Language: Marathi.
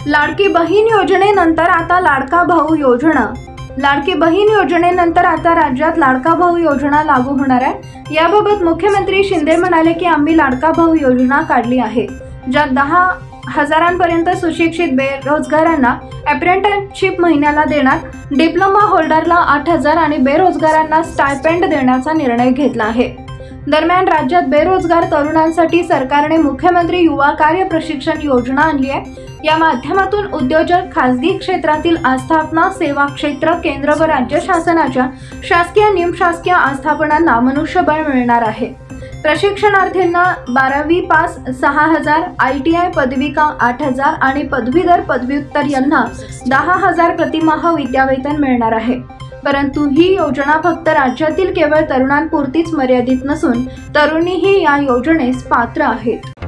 लाडकी बहीण योजनेनंतर आता लाडका भाऊ योजना। लाडकी बहीण योजनेनंतर आता राज्यात लाडका भाऊ योजना लागू होणार आहे। याबाबत मुख्यमंत्री शिंदे म्हणाले की आम्ही लाडका भाऊ योजना काढली आहे, ज्यात 10,000पर्यंत सुशिक्षित बेरोजगारांना अप्रेंटिसशिप महिन्याला देणार, डिप्लोमा होल्डरला 8,000 आणि बेरोजगारांना स्टायपेंड देण्याचा निर्णय घेतला आहे। दरम्यान राज्यात बेरोजगार तरुणांसाठी सरकारने मुख्यमंत्री युवा कार्य प्रशिक्षण योजना आणली आहे। या माध्यमातून उद्योजक, खासगी क्षेत्रातील आस्थापना, सेवा क्षेत्र, केंद्र व राज्य शासनाच्या शासकीय, निमशासकीय आस्थापनांना मनुष्यबळ मिळणार आहे। प्रशिक्षणार्थींना 12वी पास 6,000, ITI पदविका 8,000 आणि पदवीधर पदव्युत्तर यांना 10,000 प्रतिमाह विद्यावेतन मिळणार आहे। परंतु ही योजना फक्त राज्यातील केवळ तरुणांपुरतीच मर्यादित नसून तरुणीही या योजनेस पात्र आहेत।